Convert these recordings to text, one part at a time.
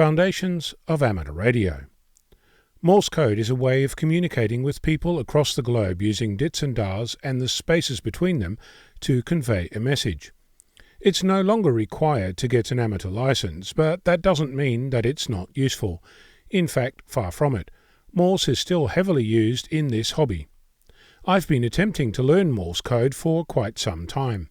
Foundations of Amateur Radio. Morse code is a way of communicating with people across the globe using dits and dars and the spaces between them to convey a message. It's no longer required to get an amateur license, but that doesn't mean that it's not useful. In fact, far from it. Morse is still heavily used in this hobby. I've been attempting to learn Morse code for quite some time.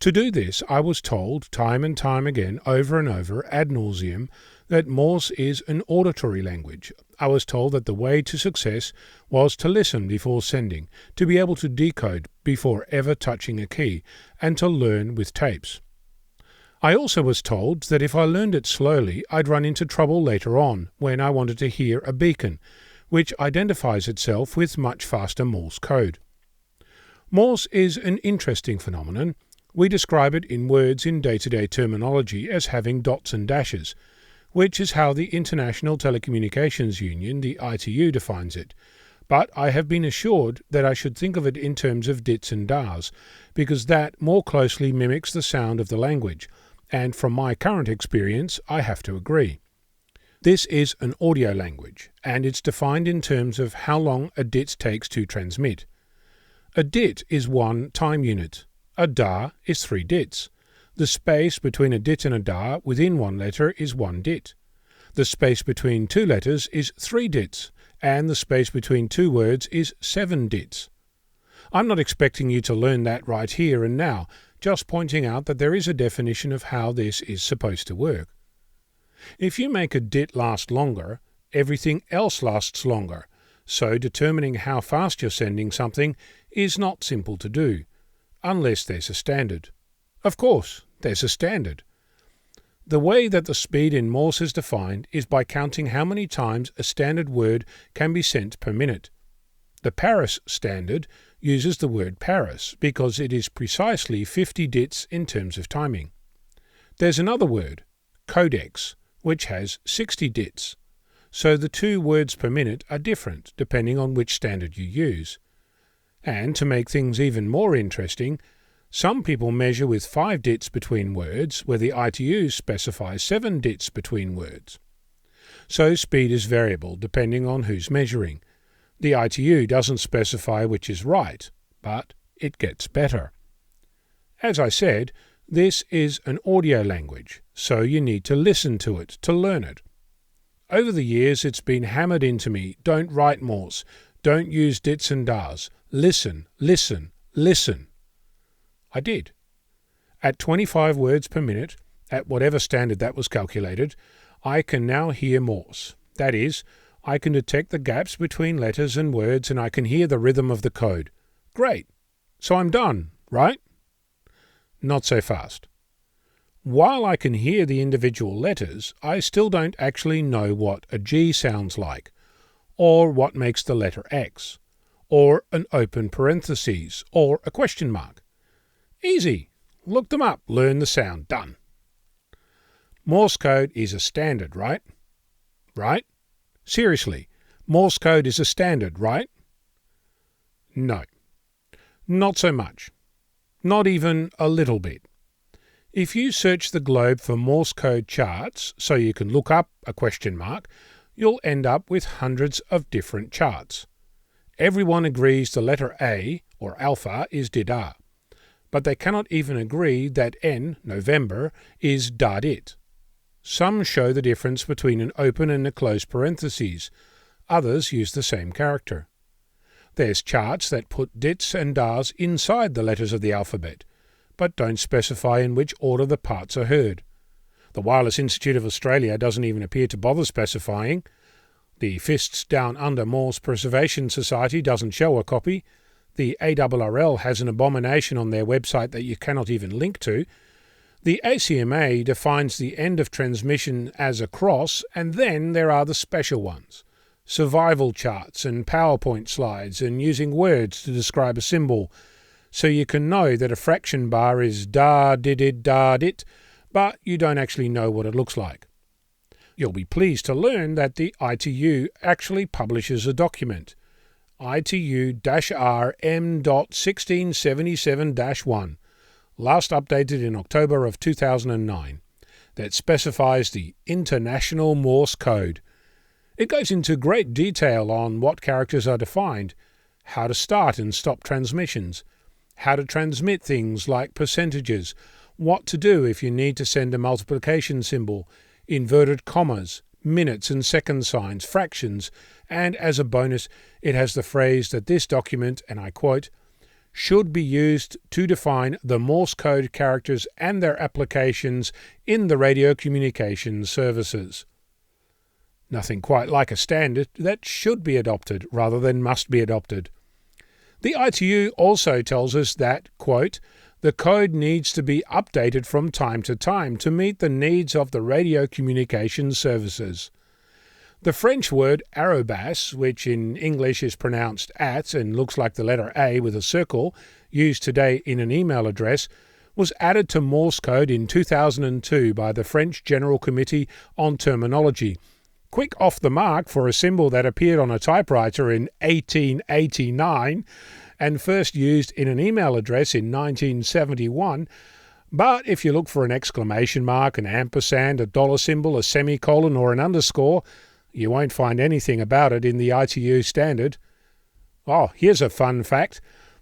To do this, I was told time and time again, over and over, ad nauseum, that Morse is an auditory language. I was told that the way to success was to listen before sending, to be able to decode before ever touching a key, and to learn with tapes. I also was told that if I learned it slowly, I'd run into trouble later on, when I wanted to hear a beacon, which identifies itself with much faster Morse code. Morse is an interesting phenomenon. We describe it in words in day-to-day terminology as having dots and dashes, which is how the International Telecommunications Union, the ITU, defines it. But I have been assured that I should think of it in terms of dits and dars, because that more closely mimics the sound of the language, and from my current experience, I have to agree. This is an audio language, and it's defined in terms of how long a dit takes to transmit. A dit is one time unit. A dar is 3 dits. The space between a dit and a dar within one letter is 1 dit. The space between 2 letters is 3 dits, and the space between 2 words is 7 dits. I'm not expecting you to learn that right here and now, just pointing out that there is a definition of how this is supposed to work. If you make a dit last longer, everything else lasts longer, so determining how fast you're sending something is not simple to do. Unless there's a standard. Of course, there's a standard. The way that the speed in Morse is defined is by counting how many times a standard word can be sent per minute. The Paris standard uses the word Paris because it is precisely 50 dits in terms of timing. There's another word, codex, which has 60 dits. So the 2 words per minute are different depending on which standard you use. And to make things even more interesting, some people measure with 5 dits between words, where the ITU specifies 7 dits between words. So speed is variable depending on who's measuring. The ITU doesn't specify which is right, but it gets better. As I said, this is an audio language, so you need to listen to it to learn it. Over the years it's been hammered into me, don't write Morse, don't use dits and dars. Listen, listen, listen. I did. At 25 words per minute, at whatever standard that was calculated, I can now hear Morse. That is, I can detect the gaps between letters and words and I can hear the rhythm of the code. Great. So I'm done, right? Not so fast. While I can hear the individual letters, I still don't actually know what a G sounds like, or what makes the letter X, or an open parenthesis, or a question mark. Easy. Look them up, learn the sound, done. Morse code is a standard, right? Right? Seriously, Morse code is a standard, right? No. Not so much. Not even a little bit. If you search the globe for Morse code charts, so you can look up a question mark, you'll end up with hundreds of different charts. Everyone agrees the letter A, or alpha, is dida, but they cannot even agree that N, November, is dadit. Some show the difference between an open and a closed parentheses. Others use the same character. There's charts that put dits and dars inside the letters of the alphabet, but don't specify in which order the parts are heard. The Wireless Institute of Australia doesn't even appear to bother specifying. The Fists Down Under Morse Preservation Society doesn't show a copy. The ARRL has an abomination on their website that you cannot even link to. The ACMA defines the end of transmission as a cross, and then there are the special ones. Survival charts and PowerPoint slides and using words to describe a symbol, so you can know that a fraction bar is da-did-it-da-dit, but you don't actually know what it looks like. You'll be pleased to learn that the ITU actually publishes a document, ITU-R-M.1677-1, last updated in October of 2009. that specifies the International Morse Code. It goes into great detail on what characters are defined, how to start and stop transmissions, how to transmit things like percentages, what to do if you need to send a multiplication symbol, inverted commas, minutes and second signs, fractions, and as a bonus, it has the phrase that this document, and I quote, should be used to define the Morse code characters and their applications in the radio communications services. Nothing quite like a standard that should be adopted rather than must be adopted. The ITU also tells us that, quote, the code needs to be updated from time to time to meet the needs of the radio communications services. The French word arrobas, which in English is pronounced at and looks like the letter A with a circle, used today in an email address, was added to Morse code in 2002 by the French General Committee on Terminology. Quick off the mark for a symbol that appeared on a typewriter in 1889 and first used in an email address in 1971. But if you look for an exclamation mark, an ampersand, a dollar symbol, a semicolon or an underscore, you won't find anything about it in the ITU standard. Oh, here's a fun fact.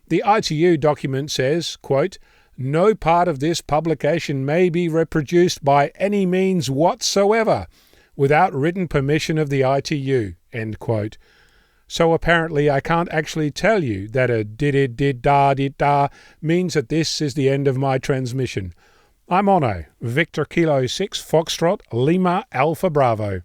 The ITU document says, quote, no part of this publication may be reproduced by any means whatsoever without written permission of the ITU, end quote. So apparently I can't actually tell you that a did-da means that this is the end of my transmission. I'm Onno, Victor Kilo 6 Foxtrot Lima Alpha Bravo.